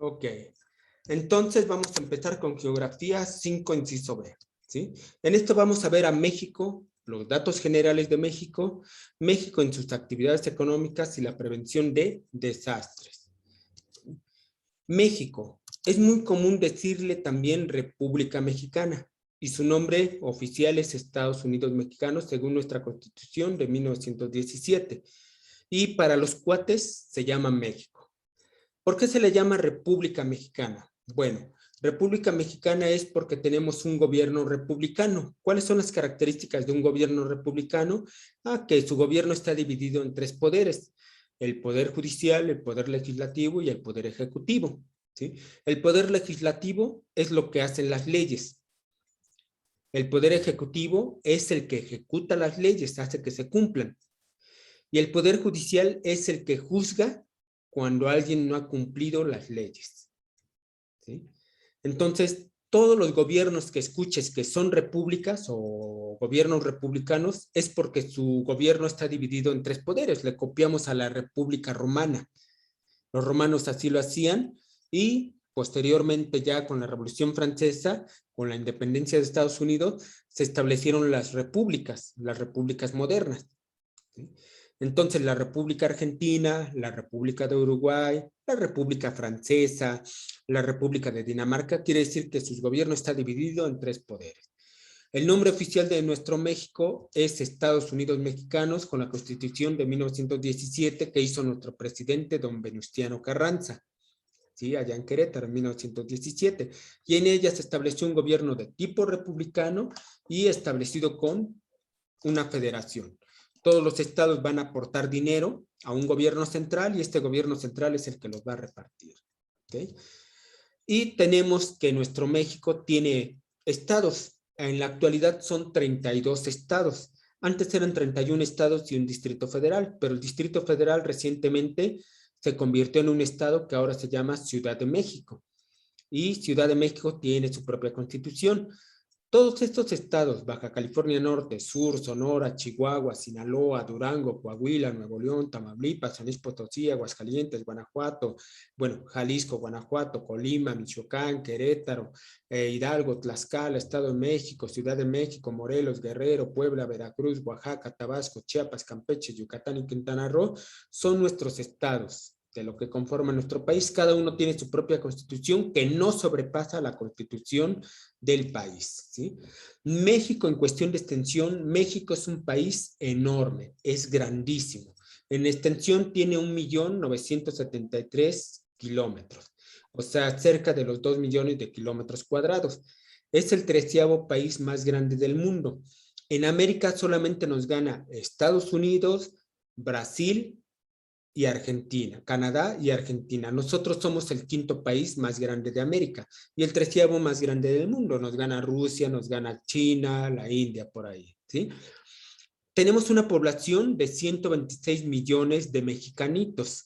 Ok. Entonces vamos a empezar con geografía 5 inciso B, ¿sí? En esto vamos a ver a México, los datos generales de México, México en sus actividades económicas y la prevención de desastres. México. Es muy común decirle también República Mexicana y su nombre oficial es Estados Unidos Mexicanos según nuestra Constitución de 1917. Y para los cuates se llama México. ¿Por qué se le llama República Mexicana? Bueno, República Mexicana es porque tenemos un gobierno republicano. ¿Cuáles son las características de un gobierno republicano? Que su gobierno está dividido en tres poderes: el poder judicial, el poder legislativo y el poder ejecutivo, ¿sí? El poder legislativo es lo que hacen las leyes. El poder ejecutivo es el que ejecuta las leyes, hace que se cumplan. Y el poder judicial es el que juzga cuando alguien no ha cumplido las leyes, ¿sí? Entonces, todos los gobiernos que escuches que son repúblicas o gobiernos republicanos es porque su gobierno está dividido en tres poderes. Le copiamos a la República Romana. Los romanos así lo hacían y posteriormente ya con la Revolución Francesa, con la independencia de Estados Unidos, se establecieron las repúblicas modernas, ¿sí? Entonces, la República Argentina, la República de Uruguay, la República Francesa, la República de Dinamarca, quiere decir que su gobierno está dividido en tres poderes. El nombre oficial de nuestro México es Estados Unidos Mexicanos, con la Constitución de 1917 que hizo nuestro presidente, don Venustiano Carranza, ¿sí? Allá en Querétaro, en 1917. Y en ella se estableció un gobierno de tipo republicano y establecido con una federación. Todos los estados van a aportar dinero a un gobierno central y este gobierno central es el que los va a repartir, ¿okay? Y tenemos que nuestro México tiene estados. En la actualidad son 32 estados. Antes eran 31 estados y un distrito federal, pero el distrito federal recientemente se convirtió en un estado que ahora se llama Ciudad de México. Y Ciudad de México tiene su propia constitución. Todos estos estados, Baja California Norte, Sur, Sonora, Chihuahua, Sinaloa, Durango, Coahuila, Nuevo León, Tamaulipas, San Luis Potosí, Aguascalientes, Guanajuato, bueno, Jalisco, Guanajuato, Colima, Michoacán, Querétaro, Hidalgo, Tlaxcala, Estado de México, Ciudad de México, Morelos, Guerrero, Puebla, Veracruz, Oaxaca, Tabasco, Chiapas, Campeche, Yucatán y Quintana Roo, son nuestros estados de lo que conforma nuestro país. Cada uno tiene su propia constitución que no sobrepasa la constitución del país, ¿sí? México, en cuestión de extensión, México es un país enorme, es grandísimo. En extensión tiene 1.973.000 kilómetros, o sea, cerca de los 2 millones de kilómetros cuadrados. Es el 13º país más grande del mundo. En América solamente nos gana Estados Unidos, Brasil y Argentina, Canadá y Argentina. Nosotros somos el 5º país más grande de América y el 13º más grande del mundo. Nos gana Rusia, nos gana China, la India, por ahí, ¿sí? Tenemos una población de 126 millones de mexicanitos.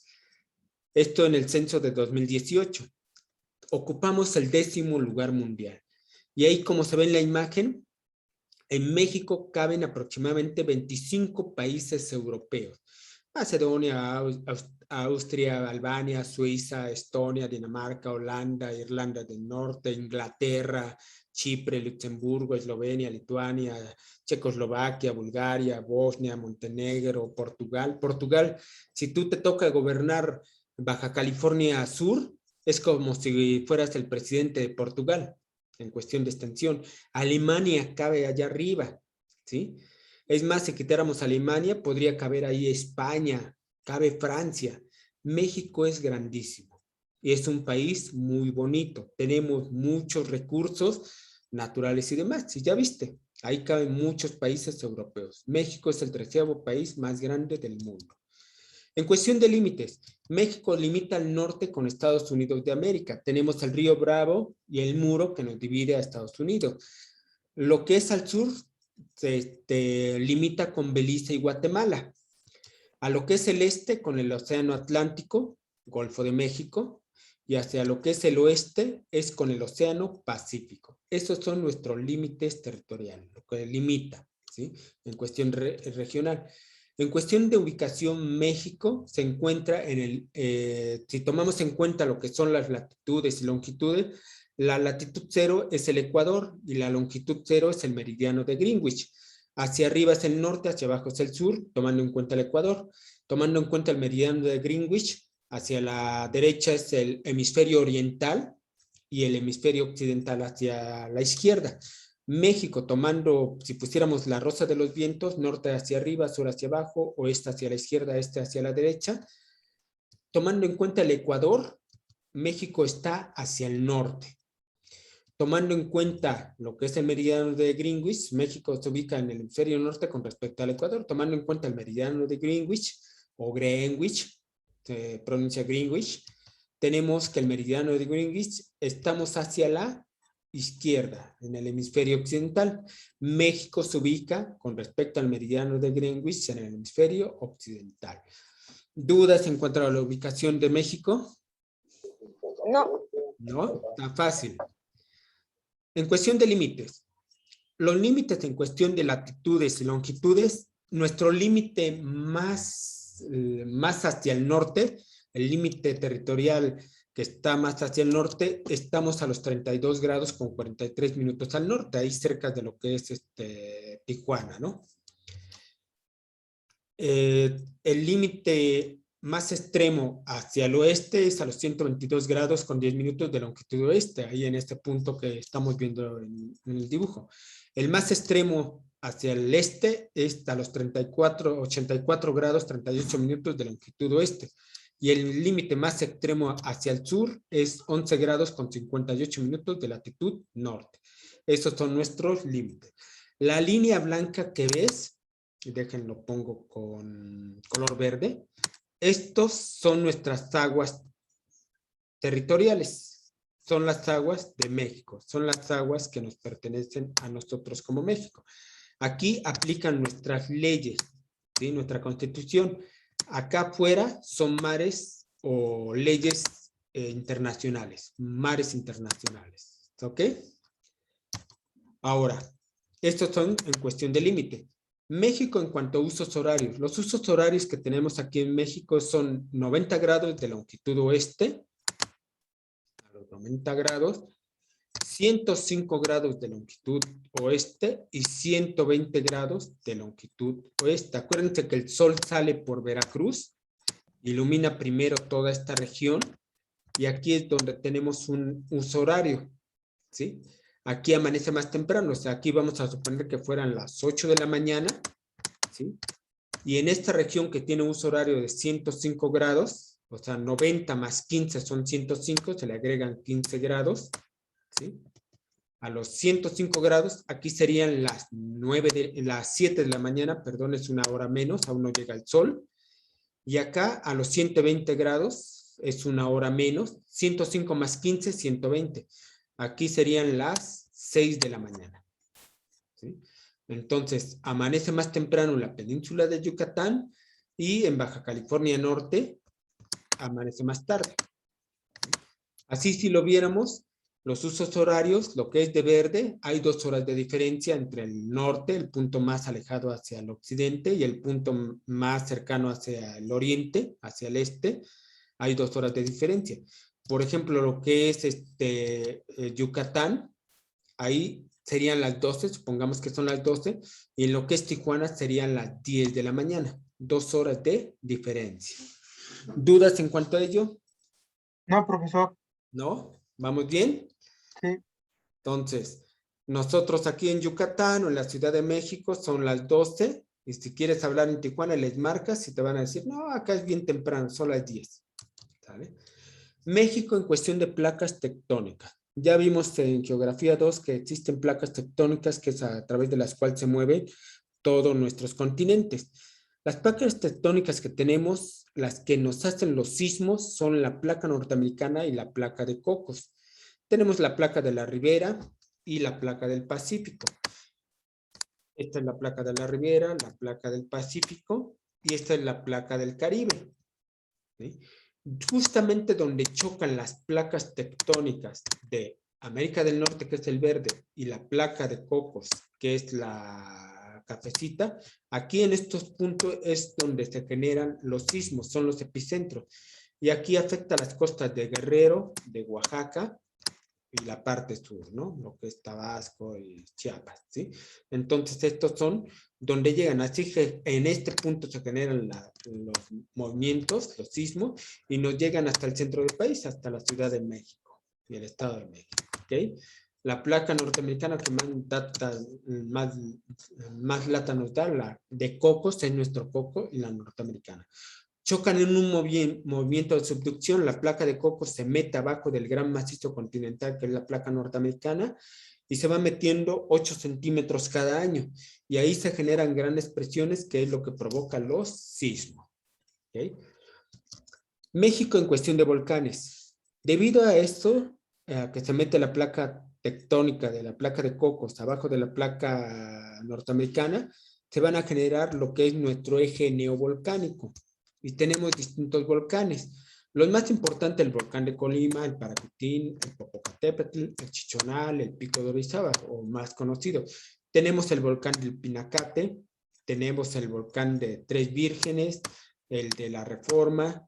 Esto en el censo de 2018. Ocupamos el 10º lugar mundial. Y ahí, como se ve en la imagen, en México caben aproximadamente 25 países europeos. Macedonia, Austria, Albania, Suiza, Estonia, Dinamarca, Holanda, Irlanda del Norte, Inglaterra, Chipre, Luxemburgo, Eslovenia, Lituania, Checoslovaquia, Bulgaria, Bosnia, Montenegro, Portugal. Portugal, si tú te toca gobernar Baja California Sur, es como si fueras el presidente de Portugal en cuestión de extensión. Alemania cabe allá arriba, ¿sí? Es más, si quitáramos Alemania, podría caber ahí España, cabe Francia. México es grandísimo y es un país muy bonito. Tenemos muchos recursos naturales y demás. Si ya viste, ahí caben muchos países europeos. México es el 13º país más grande del mundo. En cuestión de límites, México limita al norte con Estados Unidos de América. Tenemos el río Bravo y el muro que nos divide a Estados Unidos. Lo que es al sur se limita con Belice y Guatemala. A lo que es el este con el Océano Atlántico, Golfo de México, y hacia lo que es el oeste es con el Océano Pacífico. Esos son nuestros límites territoriales, lo que limita, ¿sí? En cuestión regional. En cuestión de ubicación, México se encuentra en si tomamos en cuenta lo que son las latitudes y longitudes, la latitud 0 es el Ecuador y la longitud 0 es el meridiano de Greenwich. Hacia arriba es el norte, hacia abajo es el sur, tomando en cuenta el Ecuador. Tomando en cuenta el meridiano de Greenwich, hacia la derecha es el hemisferio oriental y el hemisferio occidental hacia la izquierda. México, tomando, si pusiéramos la rosa de los vientos, norte hacia arriba, sur hacia abajo, oeste hacia la izquierda, este hacia la derecha. Tomando en cuenta el Ecuador, México está hacia el norte. Tomando en cuenta lo que es el meridiano de Greenwich, México se ubica en el hemisferio norte con respecto al Ecuador. Tomando en cuenta el meridiano de Greenwich o Greenwich, se pronuncia Greenwich, tenemos que el meridiano de Greenwich estamos hacia la izquierda, en el hemisferio occidental. México se ubica con respecto al meridiano de Greenwich en el hemisferio occidental. ¿Dudas en cuanto a la ubicación de México? No. No, está fácil. En cuestión de límites, los límites en cuestión de latitudes y longitudes, nuestro límite más hacia el norte, el límite territorial que está más hacia el norte, estamos a los 32 grados con 43 minutos al norte, ahí cerca de lo que es Tijuana, ¿no? El límite más extremo hacia el oeste es a los 122 grados con 10 minutos de longitud oeste, ahí en este punto que estamos viendo en el dibujo. El más extremo hacia el este es a los 84 grados 38 minutos de longitud oeste. Y el límite más extremo hacia el sur es 11 grados con 58 minutos de latitud norte. Esos son nuestros límites. La línea blanca que ves, déjenlo pongo con color verde, estos son nuestras aguas territoriales, son las aguas de México, son las aguas que nos pertenecen a nosotros como México. Aquí aplican nuestras leyes, ¿sí? Nuestra constitución. Acá afuera son mares o leyes internacionales, mares internacionales, ¿ok? Ahora, estos son en cuestión de límite. México en cuanto a usos horarios. Los usos horarios que tenemos aquí en México son 90 grados de longitud oeste, a los 90 grados, 105 grados de longitud oeste y 120 grados de longitud oeste. Acuérdense que el sol sale por Veracruz, ilumina primero toda esta región y aquí es donde tenemos un uso horario, ¿sí? Aquí amanece más temprano, o sea, aquí vamos a suponer que fueran las 8 de la mañana, ¿sí? Y en esta región que tiene un uso horario de 105 grados, o sea, 90 más 15 son 105, se le agregan 15 grados, ¿sí? A los 105 grados, aquí serían las 7 de la mañana, perdón, es una hora menos, aún no llega el sol. Y acá a los 120 grados es una hora menos, 105 más 15, 120. Aquí serían las 6 de la mañana, ¿sí? Entonces, amanece más temprano en la península de Yucatán y en Baja California Norte amanece más tarde. Así, si lo viéramos, los usos horarios, lo que es de verde, hay 2 horas de diferencia entre el norte, el punto más alejado hacia el occidente, y el punto más cercano hacia el oriente, hacia el este, hay 2 horas de diferencia. Por ejemplo, lo que es Yucatán, ahí serían las 12, supongamos que son las 12, y en lo que es Tijuana serían las 10 de la mañana, 2 horas de diferencia. ¿Dudas en cuanto a ello? No, profesor. ¿No? ¿Vamos bien? Sí. Entonces, nosotros aquí en Yucatán o en la Ciudad de México son las 12, y si quieres hablar en Tijuana les marcas y te van a decir, no, acá es bien temprano, son las 10. ¿Sale? México en cuestión de placas tectónicas. Ya vimos en Geografía 2 que existen placas tectónicas que es a través de las cuales se mueven todos nuestros continentes. Las placas tectónicas que tenemos, las que nos hacen los sismos, son la placa norteamericana y la placa de Cocos. Tenemos la placa de la Ribera y la placa del Pacífico. Esta es la placa de la Ribera, la placa del Pacífico y esta es la placa del Caribe, ¿sí? Justamente donde chocan las placas tectónicas de América del Norte, que es el verde, y la placa de Cocos, que es la cafecita. Aquí en estos puntos es donde se generan los sismos, son los epicentros. Y aquí afecta las costas de Guerrero, de Oaxaca y la parte sur, ¿no? Lo que es Tabasco y Chiapas, ¿sí? Entonces estos son donde llegan. Así que en este punto se generan los movimientos, los sismos, y nos llegan hasta el centro del país, hasta la Ciudad de México y el Estado de México, ¿ok? La placa norteamericana que más lata nos da, la de Cocos, es nuestro coco, y la norteamericana. Chocan en un movimiento de subducción, la placa de Cocos se mete abajo del gran macizo continental, que es la placa norteamericana, y se va metiendo 8 centímetros cada año, y ahí se generan grandes presiones, que es lo que provoca los sismos. ¿Okay? México en cuestión de volcanes. Debido a esto, que se mete la placa tectónica de la placa de Cocos abajo de la placa norteamericana, se van a generar lo que es nuestro eje neovolcánico. Y tenemos distintos volcanes. Los más importantes, el volcán de Colima, el Paracutín, el Popocatépetl, el Chichonal, el Pico de Orizaba, o más conocido. Tenemos el volcán del Pinacate, tenemos el volcán de Tres Vírgenes, el de la Reforma,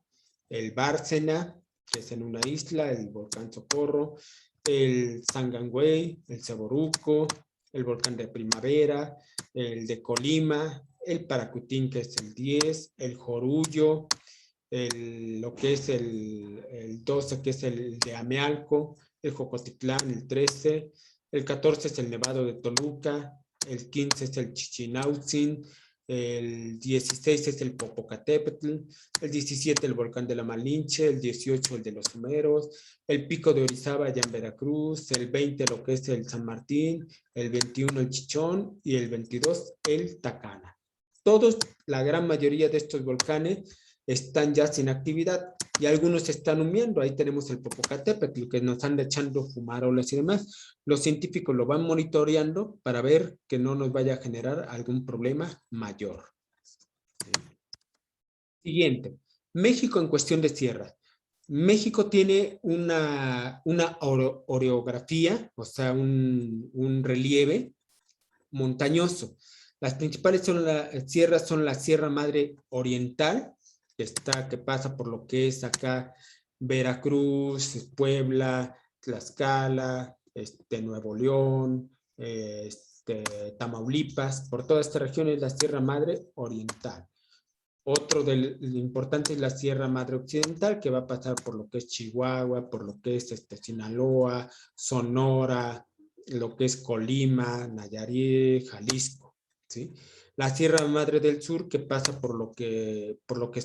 el Bárcena, que es en una isla, el volcán Socorro, el Sangangüey, el Ceboruco, el volcán de Primavera, el de Colima, el Paracutín, que es el 10, el Jorullo, lo que es el 12, que es el de Amealco, el Jocotitlán, el 13, el 14 es el Nevado de Toluca, el 15 es el Chichinautzin, el 16 es el Popocatépetl, el 17 el volcán de la Malinche, el 18 el de los Humeros, el Pico de Orizaba allá en Veracruz, el 20 lo que es el San Martín, el 21 el Chichón y el 22 el Tacana. Todos, la gran mayoría de estos volcanes están ya sin actividad y algunos se están humeando. Ahí tenemos el Popocatépetl, que nos anda echando fumarolas y demás. Los científicos lo van monitoreando para ver que no nos vaya a generar algún problema mayor. Siguiente. México en cuestión de sierras. México tiene una orografía, o sea, un relieve montañoso. Las principales sierras son la Sierra Madre Oriental, que pasa por lo que es acá Veracruz, Puebla, Tlaxcala, Nuevo León, Tamaulipas. Por toda esta región es la Sierra Madre Oriental. Otro importante es la Sierra Madre Occidental, que va a pasar por lo que es Chihuahua, por lo que es Sinaloa, Sonora, lo que es Colima, Nayarit, Jalisco, ¿sí? La Sierra Madre del Sur, que pasa por lo que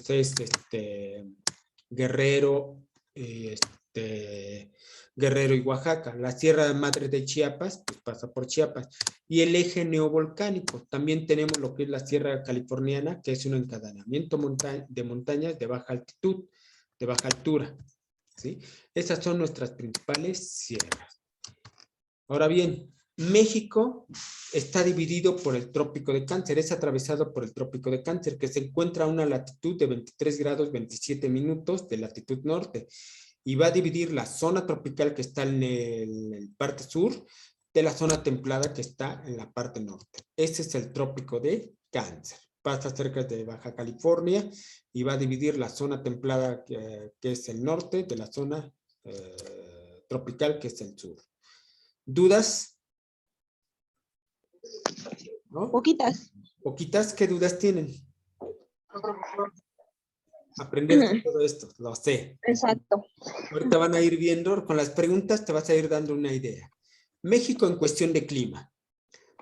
es Guerrero, Guerrero y Oaxaca. La Sierra Madre de Chiapas, pues pasa por Chiapas. Y el eje neovolcánico. También tenemos lo que es la Sierra Californiana, que es un encadenamiento de montañas de baja altitud, de baja altura, ¿sí? Esas son nuestras principales sierras. Ahora bien, México está dividido por el Trópico de Cáncer, es atravesado por el Trópico de Cáncer, que se encuentra a una latitud de 23 grados 27 minutos de latitud norte, y va a dividir la zona tropical que está en el parte sur de la zona templada que está en la parte norte. Ese es el Trópico de Cáncer. Pasa cerca de Baja California y va a dividir la zona templada que es el norte de la zona tropical que es el sur. ¿Dudas? ¿No? Poquitas. ¿Poquitas? ¿Qué dudas tienen? Aprender todo esto, lo sé. Exacto. Ahorita van a ir viendo, con las preguntas te vas a ir dando una idea. México en cuestión de clima.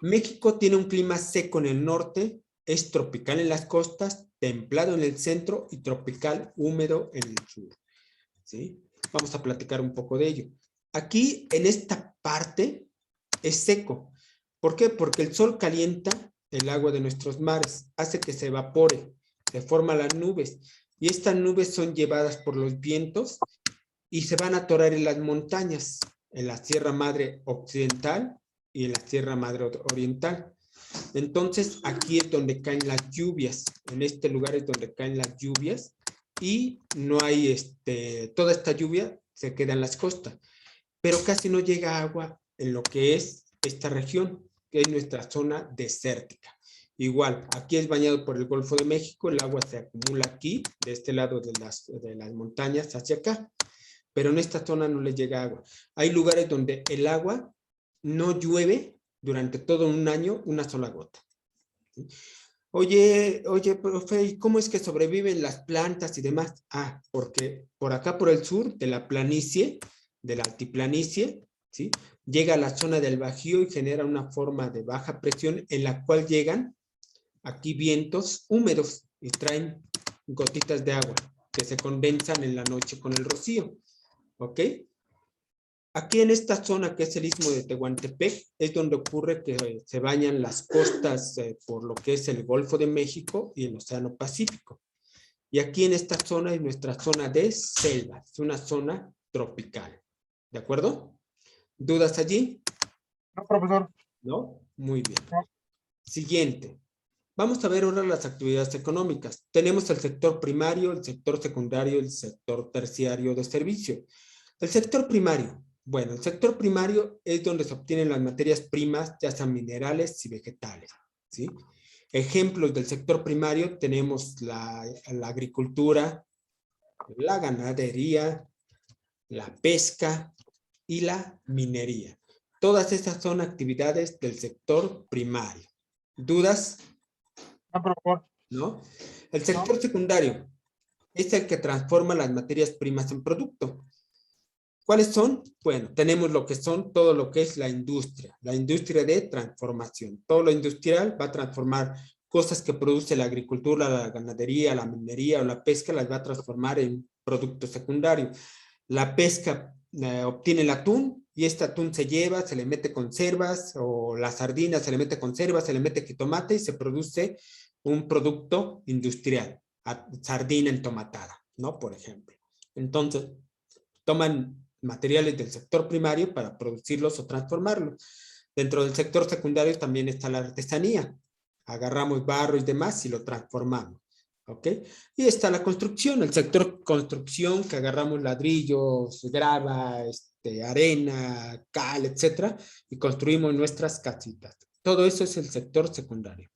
México tiene un clima seco en el norte, es tropical en las costas, templado en el centro y tropical húmedo en el sur. ¿Sí? Vamos a platicar un poco de ello. Aquí, en esta parte, es seco. ¿Por qué? Porque el sol calienta el agua de nuestros mares, hace que se evapore, se forman las nubes, y estas nubes son llevadas por los vientos y se van a atorar en las montañas, en la Sierra Madre Occidental y en la Sierra Madre Oriental. Entonces, aquí es donde caen las lluvias, en este lugar es donde caen las lluvias, y no hay, toda esta lluvia se queda en las costas, pero casi no llega agua en lo que es esta región, que es nuestra zona desértica. Igual, aquí es bañado por el Golfo de México, el agua se acumula aquí, de este lado de las montañas hacia acá, pero en esta zona no le llega agua. Hay lugares donde el agua no llueve durante todo un año una sola gota. ¿Sí? Oye, profe, ¿y cómo es que sobreviven las plantas y demás? Ah, porque por acá por el sur de la planicie, de la altiplanicie, ¿sí? Llega a la zona del Bajío y genera una forma de baja presión en la cual llegan aquí vientos húmedos y traen gotitas de agua que se condensan en la noche con el rocío. ¿Ok? Aquí en esta zona que es el Istmo de Tehuantepec es donde ocurre que se bañan las costas por lo que es el Golfo de México y el Océano Pacífico. Y aquí en esta zona es nuestra zona de selva, es una zona tropical. ¿De acuerdo? ¿Dudas allí? No, profesor. ¿No? Muy bien. No. Siguiente. Vamos a ver ahora las actividades económicas. Tenemos el sector primario, el sector secundario, el sector terciario de servicio. El sector primario. Bueno, el sector primario es donde se obtienen las materias primas, ya sean minerales y vegetales, ¿sí? Ejemplos del sector primario tenemos la agricultura, la ganadería, la pesca y la minería. Todas estas son actividades del sector primario. ¿Dudas? No, profesor. ¿No? El sector secundario es el que transforma las materias primas en producto. ¿Cuáles son? Bueno, tenemos lo que son todo lo que es la industria de transformación. Todo lo industrial va a transformar cosas que produce la agricultura, la ganadería, la minería o la pesca, las va a transformar en producto secundario. La pesca obtiene el atún y este atún se lleva, se le mete conservas, o la sardina se le mete conservas, se le mete jitomate y se produce un producto industrial, sardina entomatada, ¿no? Por ejemplo. Entonces, toman materiales del sector primario para producirlos o transformarlos. Dentro del sector secundario también está la artesanía. Agarramos barro y demás y lo transformamos. ¿Ok? Y está la construcción, el sector construcción, que agarramos ladrillos, grava, arena, cal, etcétera, y construimos nuestras casitas. Todo eso es el sector secundario.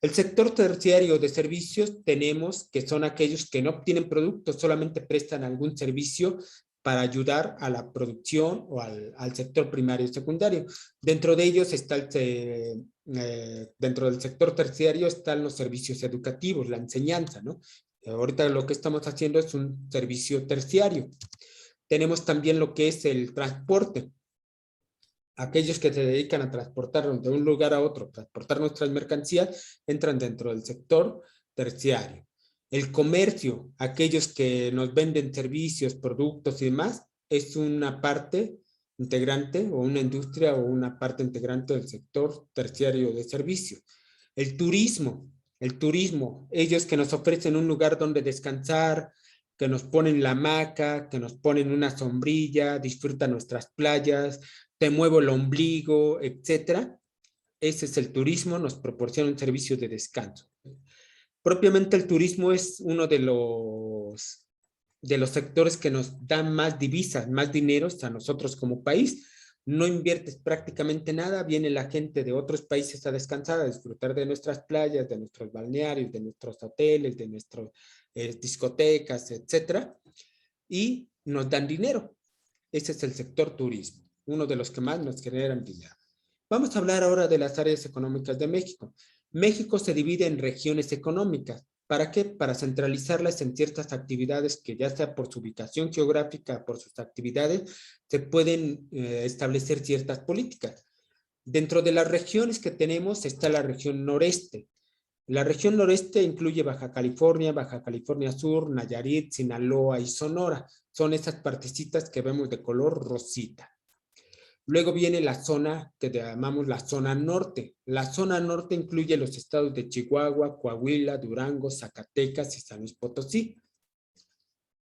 El sector terciario de servicios tenemos que son aquellos que no obtienen productos, solamente prestan algún servicio para ayudar a la producción o al sector primario y secundario. Dentro de ellos está dentro del sector terciario están los servicios educativos, la enseñanza, ¿no? Ahorita lo que estamos haciendo es un servicio terciario. Tenemos también lo que es el transporte. Aquellos que se dedican a transportarnos de un lugar a otro, transportar nuestras mercancías, entran dentro del sector terciario. El comercio, aquellos que nos venden servicios, productos y demás, es una parte integrante o una industria o una parte integrante del sector terciario de servicios. El turismo, ellos que nos ofrecen un lugar donde descansar, que nos ponen la hamaca, que nos ponen una sombrilla, disfrutan nuestras playas, te muevo el ombligo, etcétera. Ese es el turismo, nos proporciona un servicio de descanso. Propiamente el turismo es uno de los sectores que nos dan más divisas, más dineros a nosotros como país. No inviertes prácticamente nada, viene la gente de otros países a descansar, a disfrutar de nuestras playas, de nuestros balnearios, de nuestros hoteles, de nuestras discotecas, etcétera, y nos dan dinero. Ese es el sector turismo, uno de los que más nos generan dinero. Vamos a hablar ahora de las áreas económicas de México. México se divide en regiones económicas. ¿Para qué? Para centralizarlas en ciertas actividades que ya sea por su ubicación geográfica, por sus actividades, se pueden establecer ciertas políticas. Dentro de las regiones que tenemos está la región noreste. La región noreste incluye Baja California Sur, Nayarit, Sinaloa y Sonora. Son esas partecitas que vemos de color rosita. Luego viene la zona que llamamos la zona norte. La zona norte incluye los estados de Chihuahua, Coahuila, Durango, Zacatecas y San Luis Potosí.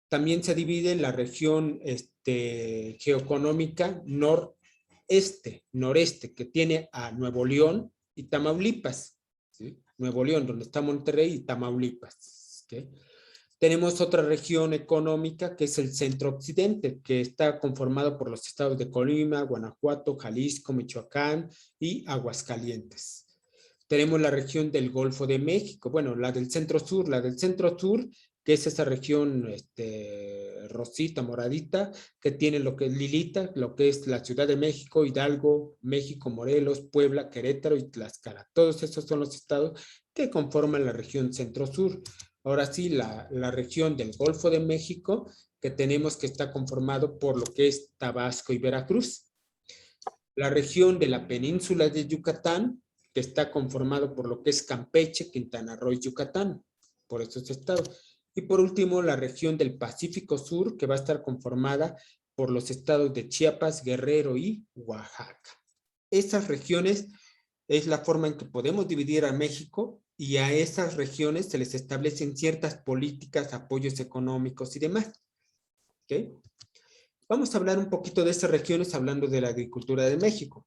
También se divide en la región geoeconómica noreste, que tiene a Nuevo León y Tamaulipas. ¿Sí? Nuevo León, donde está Monterrey, y Tamaulipas. ¿Okay? Tenemos otra región económica que es el centro occidente, que está conformado por los estados de Colima, Guanajuato, Jalisco, Michoacán y Aguascalientes. tenemos la región del Golfo de México, bueno, la del centro-sur, que es esa región rosita, moradita, que tiene lo que es Lilita, lo que es la Ciudad de México, Hidalgo, México, Morelos, Puebla, Querétaro y Tlaxcala. Todos esos son los estados que conforman la región centro-sur. Ahora sí, la región del Golfo de México, que tenemos que está conformado por lo que es Tabasco y Veracruz. La región de la península de Yucatán, que está conformado por lo que es Campeche, Quintana Roo y Yucatán, por estos estados. Y por último, la región del Pacífico Sur, que va a estar conformada por los estados de Chiapas, Guerrero y Oaxaca. Estas regiones es la forma en que podemos dividir a México, y a esas regiones se les establecen ciertas políticas, apoyos económicos y demás. ¿Okay? Vamos a hablar un poquito de esas regiones hablando de la agricultura de México.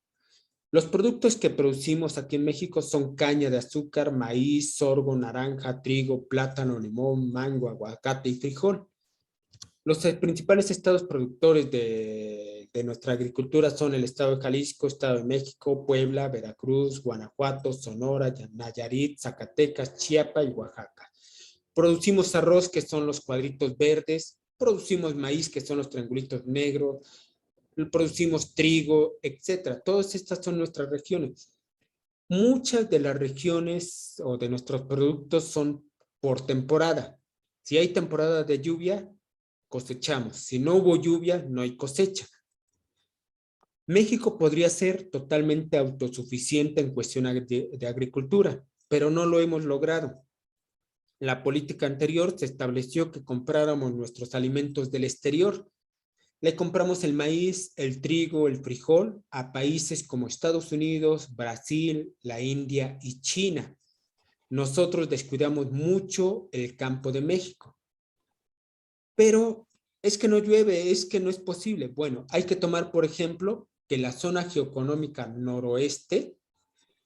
Los productos que producimos aquí en México son caña de azúcar, maíz, sorgo, naranja, trigo, plátano, limón, mango, aguacate y frijol. Los principales estados productores de nuestra agricultura son el estado de Jalisco, estado de México, Puebla, Veracruz, Guanajuato, Sonora, Nayarit, Zacatecas, Chiapas y Oaxaca. Producimos arroz, que son los cuadritos verdes, producimos maíz, que son los triangulitos negros, producimos trigo, etcétera. Todas estas son nuestras regiones. Muchas de las regiones o de nuestros productos son por temporada. Si hay temporada de lluvia, cosechamos. Si no hubo lluvia, no hay cosecha. México podría ser totalmente autosuficiente en cuestión de agricultura, pero no lo hemos logrado. La política anterior se estableció que compráramos nuestros alimentos del exterior. Le compramos el maíz, el trigo, el frijol a países como Estados Unidos, Brasil, la India y China. Nosotros descuidamos mucho el campo de México. Pero es que no llueve, es que no es posible. Bueno, hay que tomar, por ejemplo, que la zona geoeconómica noroeste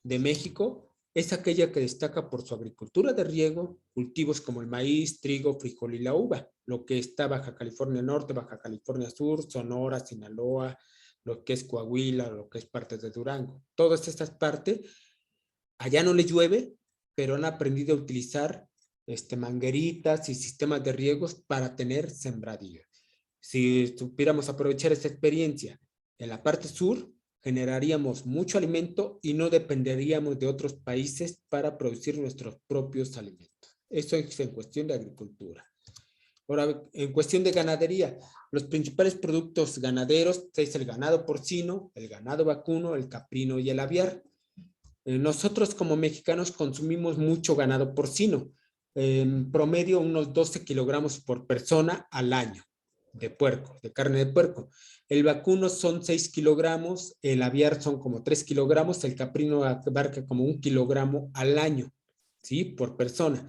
de México es aquella que destaca por su agricultura de riego, cultivos como el maíz, trigo, frijol y la uva, lo que está Baja California Norte, Baja California Sur, Sonora, Sinaloa, lo que es Coahuila, lo que es partes de Durango. Todas estas partes, allá no les llueve, pero han aprendido a utilizar mangueritas y sistemas de riegos para tener sembradíos. Si supiéramos aprovechar esta experiencia en la parte sur, generaríamos mucho alimento y no dependeríamos de otros países para producir nuestros propios alimentos. Eso es en cuestión de agricultura. Ahora, en cuestión de ganadería, los principales productos ganaderos es el ganado porcino, el ganado vacuno, el caprino y el aviar. Nosotros como mexicanos consumimos mucho ganado porcino, en promedio unos 12 kilogramos por persona al año de puerco, de carne de puerco. El vacuno son 6 kilogramos, el aviar son como 3 kilogramos, el caprino abarca como 1 kilogramo al año, ¿sí? Por persona.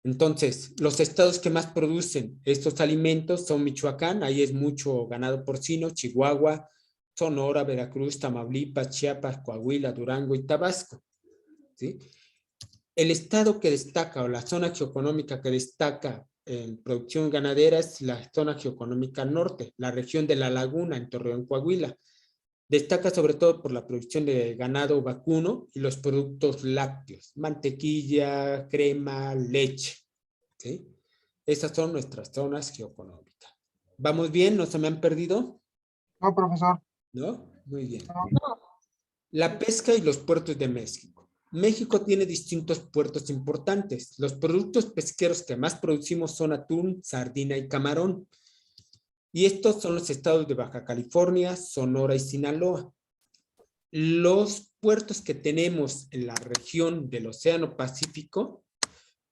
Entonces, los estados que más producen estos alimentos son Michoacán, ahí es mucho ganado porcino, Chihuahua, Sonora, Veracruz, Tamaulipas, Chiapas, Coahuila, Durango y Tabasco, ¿sí? El estado que destaca o la zona geoeconómica que destaca en producción ganadera es la zona geoeconómica norte, la región de La Laguna en Torreón, Coahuila. Destaca sobre todo por la producción de ganado vacuno y los productos lácteos, mantequilla, crema, leche, ¿sí? Esas son nuestras zonas geoeconómicas. ¿Vamos bien? ¿No se me han perdido? No, profesor. ¿No? Muy bien. No. La pesca y los puertos de México. México tiene distintos puertos importantes. Los productos pesqueros que más producimos son atún, sardina y camarón. Y estos son los estados de Baja California, Sonora y Sinaloa. Los puertos que tenemos en la región del Océano Pacífico,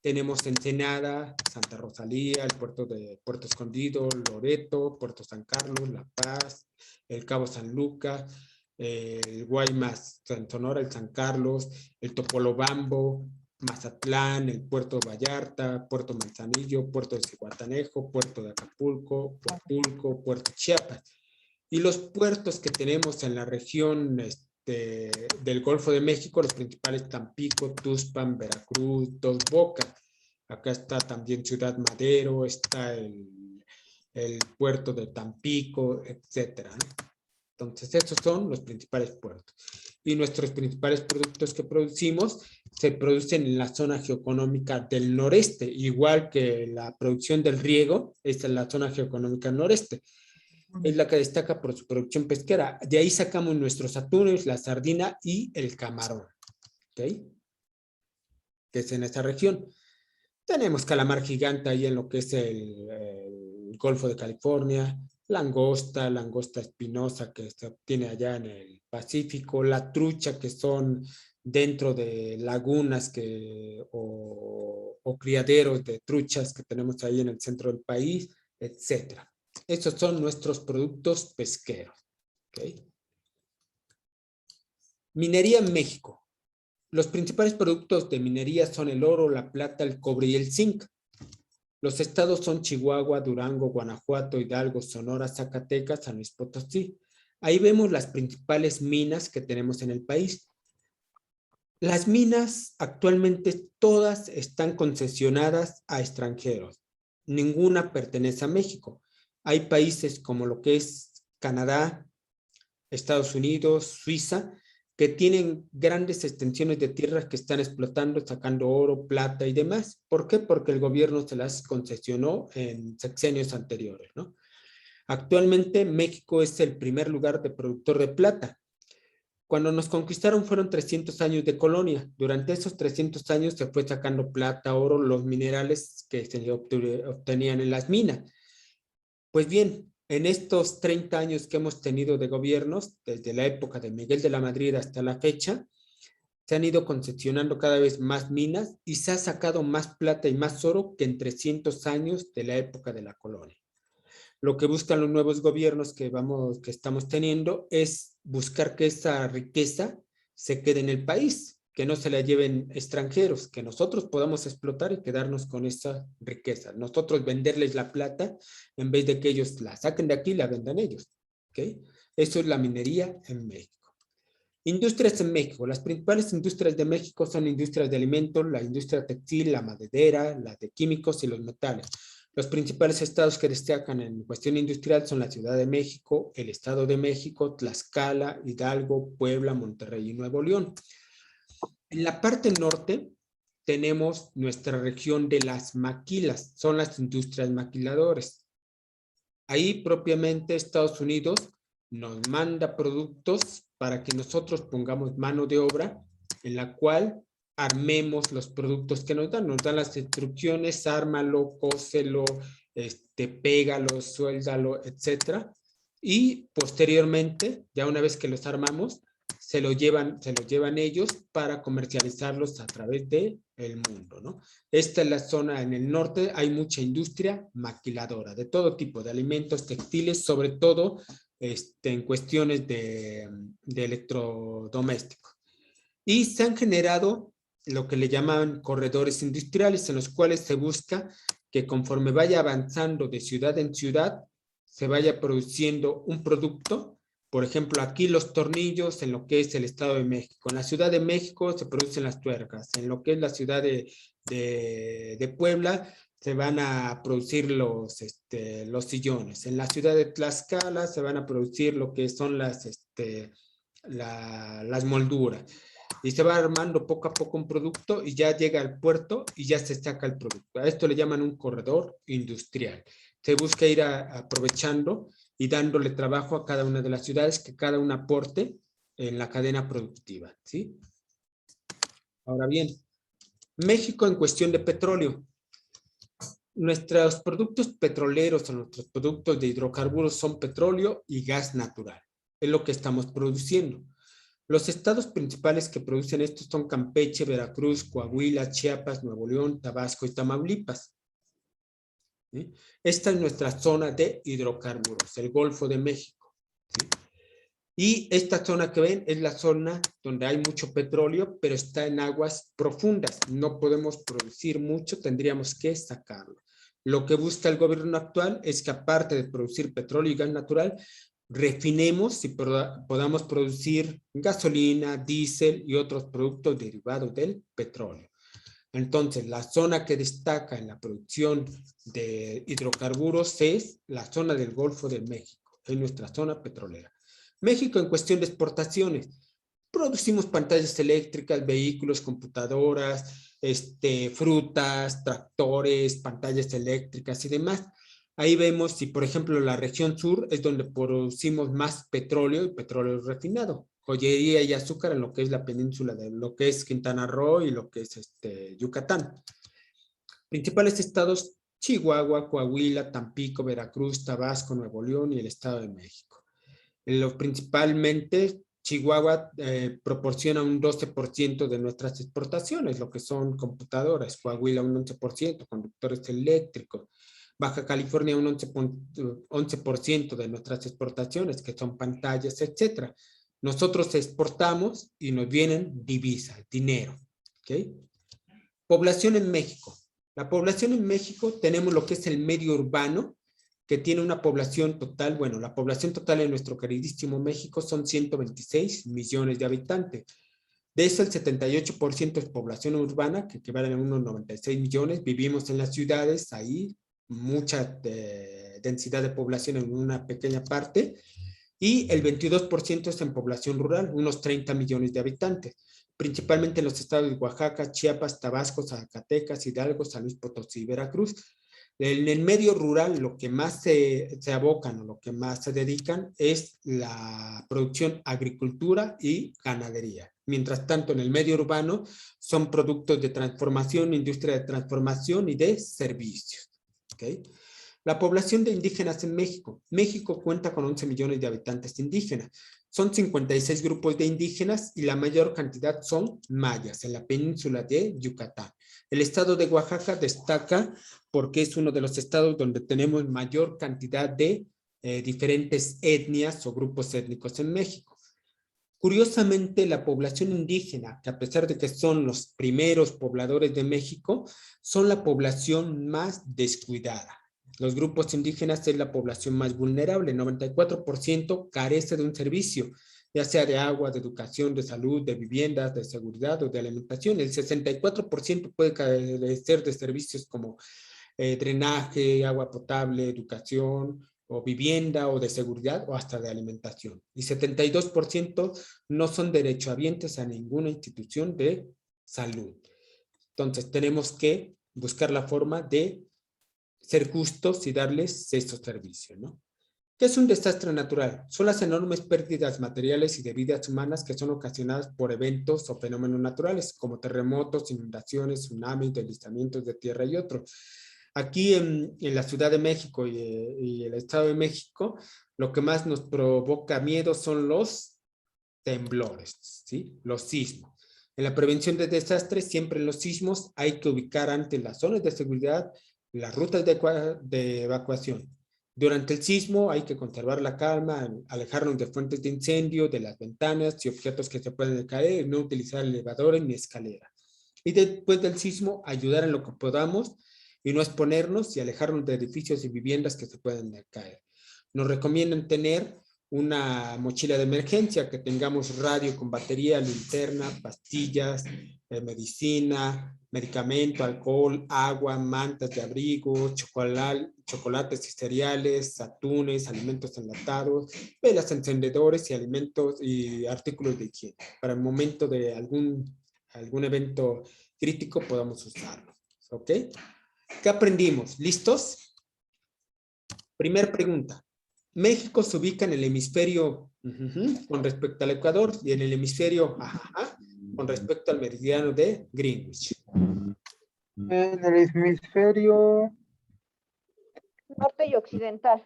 tenemos Ensenada, Santa Rosalía, el puerto de Puerto Escondido, Loreto, Puerto San Carlos, La Paz, el Cabo San Lucas, el Guaymas, Sonora, el San Carlos, el Topolobambo, Mazatlán, el Puerto Vallarta, Puerto Manzanillo, Puerto de Zihuatanejo, Puerto de Acapulco, Huatulco, Puerto Chiapas. Y los puertos que tenemos en la región del Golfo de México, los principales Tampico, Tuxpan, Veracruz, Dos Bocas. Acá está también Ciudad Madero, está el puerto de Tampico, etcétera, ¿no? Entonces, esos son los principales puertos. Y nuestros principales productos que producimos se producen en la zona geoeconómica del noreste, igual que la producción del riego, esta es la zona geoeconómica noreste. Es la que destaca por su producción pesquera. De ahí sacamos nuestros atunes, la sardina y el camarón, ¿ok? Que es en esta región. Tenemos calamar gigante ahí en lo que es el Golfo de California, langosta espinosa que se obtiene allá en el Pacífico, la trucha que son dentro de lagunas o criaderos de truchas que tenemos ahí en el centro del país, etcétera. Estos son nuestros productos pesqueros. ¿Okay? Minería en México. Los principales productos de minería son el oro, la plata, el cobre y el zinc. Los estados son Chihuahua, Durango, Guanajuato, Hidalgo, Sonora, Zacatecas, San Luis Potosí. Ahí vemos las principales minas que tenemos en el país. Las minas actualmente todas están concesionadas a extranjeros. Ninguna pertenece a México. Hay países como lo que es Canadá, Estados Unidos, Suiza, que tienen grandes extensiones de tierras que están explotando, sacando oro, plata y demás. ¿Por qué? Porque el gobierno se las concesionó en sexenios anteriores, ¿no? Actualmente México es el primer lugar de productor de plata. Cuando nos conquistaron fueron 300 años de colonia. Durante esos 300 años se fue sacando plata, oro, los minerales que se obtenían en las minas. Pues bien, en estos 30 años que hemos tenido de gobiernos, desde la época de Miguel de la Madrid hasta la fecha, se han ido concesionando cada vez más minas y se ha sacado más plata y más oro que en 300 años de la época de la colonia. Lo que buscan los nuevos gobiernos que estamos teniendo es buscar que esa riqueza se quede en el país, que no se la lleven extranjeros, que nosotros podamos explotar y quedarnos con esa riqueza. Nosotros venderles la plata en vez de que ellos la saquen de aquí y la vendan ellos. ¿Okay? Eso es la minería en México. Industrias en México. Las principales industrias de México son industrias de alimentos, la industria textil, la maderera, la de químicos y los metales. Los principales estados que destacan en cuestión industrial son la Ciudad de México, el Estado de México, Tlaxcala, Hidalgo, Puebla, Monterrey y Nuevo León. En la parte norte tenemos nuestra región de las maquilas, son las industrias maquiladoras. Ahí propiamente Estados Unidos nos manda productos para que nosotros pongamos mano de obra en la cual armemos los productos que nos dan las instrucciones, ármalo, cóselo, pégalo, suéldalo, etcétera. Y posteriormente, ya una vez que los armamos, se los llevan ellos para comercializarlos a través del mundo, ¿no? Esta es la zona en el norte, hay mucha industria maquiladora, de todo tipo, de alimentos, textiles, sobre todo en cuestiones de electrodomésticos. Y se han generado lo que le llaman corredores industriales, en los cuales se busca que conforme vaya avanzando de ciudad en ciudad, se vaya produciendo un producto. Por ejemplo, aquí los tornillos en lo que es el Estado de México. En la Ciudad de México se producen las tuercas. En lo que es la ciudad de Puebla se van a producir los sillones. En la ciudad de Tlaxcala se van a producir lo que son las molduras. Y se va armando poco a poco un producto y ya llega al puerto y ya se saca el producto. A esto le llaman un corredor industrial. Se busca ir aprovechando y dándole trabajo a cada una de las ciudades, que cada una aporte en la cadena productiva, ¿sí? Ahora bien, México en cuestión de petróleo. Nuestros productos petroleros o nuestros productos de hidrocarburos son petróleo y gas natural. Es lo que estamos produciendo. Los estados principales que producen esto son Campeche, Veracruz, Coahuila, Chiapas, Nuevo León, Tabasco y Tamaulipas. ¿Sí? Esta es nuestra zona de hidrocarburos, el Golfo de México. ¿Sí? Y esta zona que ven es la zona donde hay mucho petróleo, pero está en aguas profundas. No podemos producir mucho, tendríamos que sacarlo. Lo que busca el gobierno actual es que aparte de producir petróleo y gas natural, refinemos y podamos producir gasolina, diésel y otros productos derivados del petróleo. Entonces, la zona que destaca en la producción de hidrocarburos es la zona del Golfo de México, es nuestra zona petrolera. México en cuestión de exportaciones. Producimos pantallas eléctricas, vehículos, computadoras, frutas, tractores, pantallas eléctricas y demás. Ahí vemos si, por ejemplo, la región sur es donde producimos más petróleo y petróleo refinado. Joyería y azúcar en lo que es la península de lo que es Quintana Roo y lo que es Yucatán. Principales estados: Chihuahua, Coahuila, Tampico, Veracruz, Tabasco, Nuevo León y el Estado de México. Principalmente, Chihuahua proporciona un 12% de nuestras exportaciones, lo que son computadoras, Coahuila un 11%, conductores eléctricos, Baja California un 11% de nuestras exportaciones, que son pantallas, etc. Nosotros exportamos y nos vienen divisas, dinero. ¿Okay? Población en México. La población en México tenemos lo que es el medio urbano, que tiene una población total, bueno, la población total en nuestro queridísimo México son 126 millones de habitantes. De eso el 78% es población urbana, que equivalen a unos 96 millones. Vivimos en las ciudades, ahí mucha densidad de población en una pequeña parte. Y el 22% es en población rural, unos 30 millones de habitantes, principalmente en los estados de Oaxaca, Chiapas, Tabasco, Zacatecas, Hidalgo, San Luis Potosí y Veracruz. En el medio rural lo que más se abocan o lo que más se dedican es la producción agricultura y ganadería. Mientras tanto, en el medio urbano son productos de transformación, industria de transformación y de servicios. ¿Okay? La población de indígenas en México. México cuenta con 11 millones de habitantes indígenas. Son 56 grupos de indígenas y la mayor cantidad son mayas en la península de Yucatán. El estado de Oaxaca destaca porque es uno de los estados donde tenemos mayor cantidad de diferentes etnias o grupos étnicos en México. Curiosamente, la población indígena, que a pesar de que son los primeros pobladores de México, son la población más descuidada. Los grupos indígenas es la población más vulnerable, 94% carece de un servicio, ya sea de agua, de educación, de salud, de viviendas, de seguridad o de alimentación. El 64% puede carecer de servicios como drenaje, agua potable, educación o vivienda o de seguridad o hasta de alimentación. Y 72% no son derechohabientes a ninguna institución de salud. Entonces tenemos que buscar la forma de ser justos y darles estos servicios, ¿no? ¿Qué es un desastre natural? Son las enormes pérdidas materiales y de vidas humanas que son ocasionadas por eventos o fenómenos naturales, como terremotos, inundaciones, tsunamis, deslizamientos de tierra y otros. Aquí en la Ciudad de México y el Estado de México, lo que más nos provoca miedo son los temblores, ¿sí? Los sismos. En la prevención de desastres, siempre en los sismos hay que ubicar antes las zonas de seguridad, las rutas de evacuación. Durante el sismo hay que conservar la calma, alejarnos de fuentes de incendio, de las ventanas y objetos que se pueden caer, no utilizar elevadores ni escaleras. Y después del sismo, ayudar en lo que podamos y no exponernos y alejarnos de edificios y viviendas que se pueden caer. Nos recomiendan tener una mochila de emergencia, que tengamos radio con batería, linterna, pastillas, medicina, medicamento, alcohol, agua, mantas de abrigo, chocolates y cereales, atunes, alimentos enlatados, velas, encendedores y alimentos y artículos de higiene. Para el momento de algún evento crítico podamos usarlo. ¿Ok? ¿Qué aprendimos? ¿Listos? Primera pregunta. México se ubica en el hemisferio con respecto al Ecuador y en el hemisferio con respecto al meridiano de Greenwich. En el hemisferio Norte y occidental.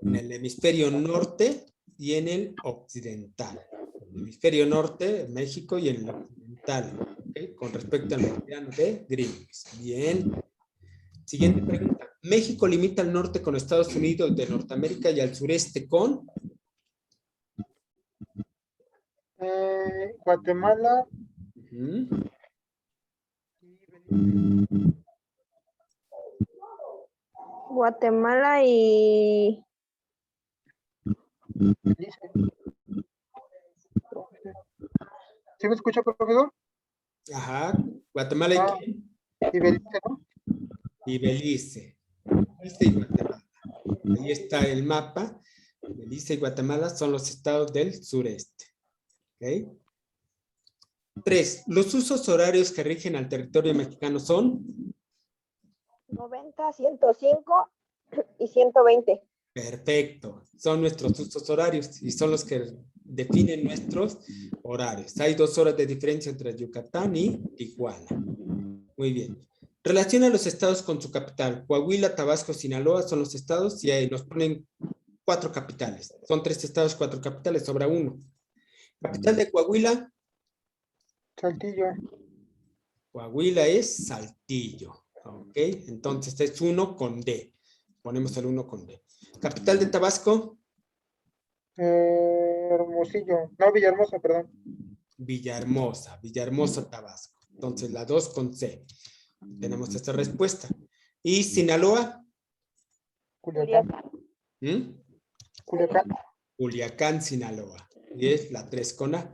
En el hemisferio norte y en el occidental. El hemisferio norte, México, y en el occidental, ¿okay? Con respecto al meridiano de Greenwich. Bien. Siguiente pregunta. México limita al norte con Estados Unidos de Norteamérica y al sureste con Guatemala Guatemala y Belice. ¿Sí me escucha, profesor? Guatemala y ¿quién? Y Belice, ¿no? Y Belice. Belice y Guatemala. Ahí está el mapa del Belice y Guatemala son los estados del sureste. ¿Ok? 3. Los usos horarios que rigen al territorio mexicano son 90, 105 y 120. perfecto. Son nuestros usos horarios y son los que definen nuestros horarios. Hay 2 horas de diferencia entre Yucatán y Tijuana. Muy bien. Relaciona los estados con su capital. Coahuila, Tabasco, Sinaloa son los estados y ahí nos ponen 4 capitales. Son 3 estados, 4 capitales, sobra 1. Capital de Coahuila. Saltillo. Coahuila es Saltillo. Ok, entonces es 1 con D. Ponemos el 1 con D. Capital de Tabasco. Hermosillo. No, Villahermosa, perdón. Villahermosa. Villahermosa, Tabasco. Entonces la 2 con C. Tenemos esta respuesta. ¿Y Sinaloa? Culiacán. ¿Mm? Culiacán. Culiacán, Sinaloa. Y es la 3 con A.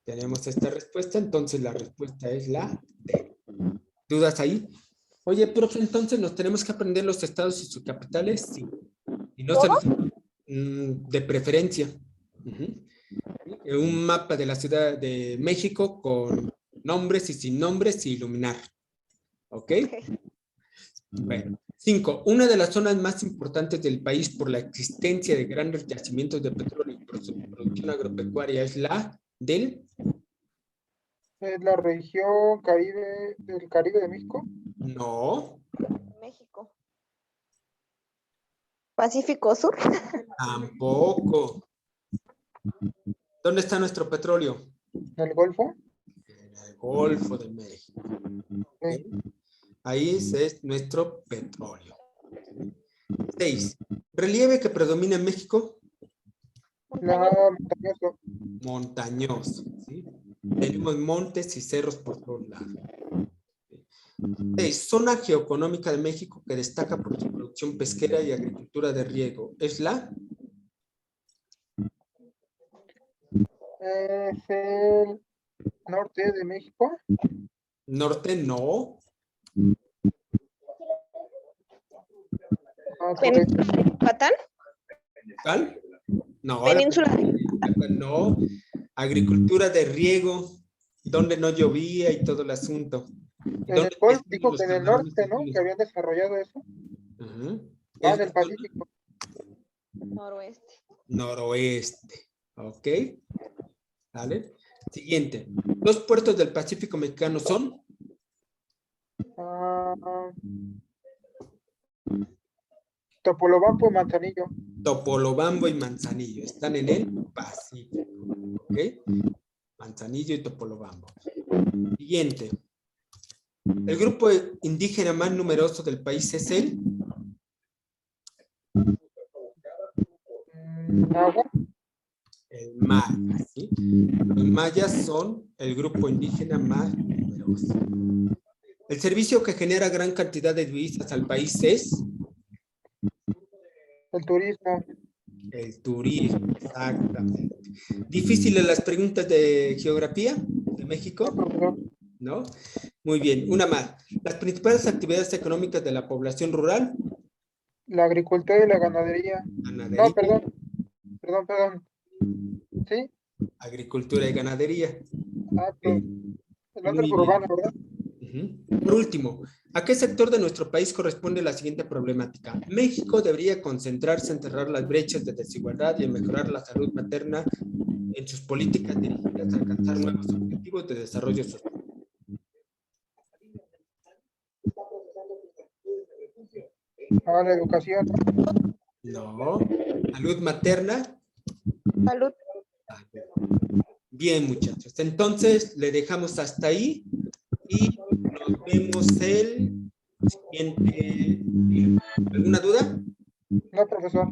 Tenemos esta respuesta, entonces la respuesta es la D. ¿Dudas ahí? Oye, profe, entonces nos tenemos que aprender los estados y sus capitales, sí. Y no se los... de preferencia. Un mapa de la Ciudad de México con nombres y sin nombres y iluminar. ¿Ok? Bueno. 5. Una de las zonas más importantes del país por la existencia de grandes yacimientos de petróleo y por su producción agropecuaria es la del... Es la región Caribe, del Caribe de México. No. México. Pacífico Sur. Tampoco. ¿Dónde está nuestro petróleo? ¿Del Golfo? En el Golfo de México. Sí. Ahí es nuestro petróleo. 6. Relieve que predomina en México. Montañoso. Montañoso. ¿Sí? Tenemos montes y cerros por todos lados. 6. Zona geoeconómica de México que destaca por su producción pesquera y agricultura de riego. ¿Es la? Es el norte de México. Norte, no. Península de Yucatán. ¿Cuál? No. Península de Yucatán. No. Agricultura de riego, donde no llovía y todo el asunto. En el Golfo, dijo que en el norte, ¿no? Que habían desarrollado eso. En el Pacífico. Noroeste. Noroeste. ¿Ok? ¿Vale? Siguiente. Los puertos del Pacífico mexicano son... Topolobampo y Manzanillo. Topolobampo y Manzanillo. Están en el Pacífico. ¿Ok? Manzanillo y Topolobampo. Siguiente. El grupo indígena más numeroso del país es el... Agua. El maya, ¿sí? Los mayas son el grupo indígena más numeroso. El servicio que genera gran cantidad de divisas al país es... El turismo. El turismo, exactamente. ¿Difíciles las preguntas de geografía de México? ¿No? Muy bien, una más. Las principales actividades económicas de la población rural. La agricultura y la ganadería. Ganadería. No, perdón. ¿Sí? Agricultura y ganadería. Pero el otro es urbano, ¿verdad? Por último, ¿a qué sector de nuestro país corresponde la siguiente problemática? México debería concentrarse en cerrar las brechas de desigualdad y en mejorar la salud materna en sus políticas dirigidas a alcanzar nuevos objetivos de desarrollo social. La educación. No. ¿Salud materna? Salud. Bien, muchachos. Entonces, le dejamos hasta ahí y nos vemos el siguiente día. ¿Alguna duda? No, profesor.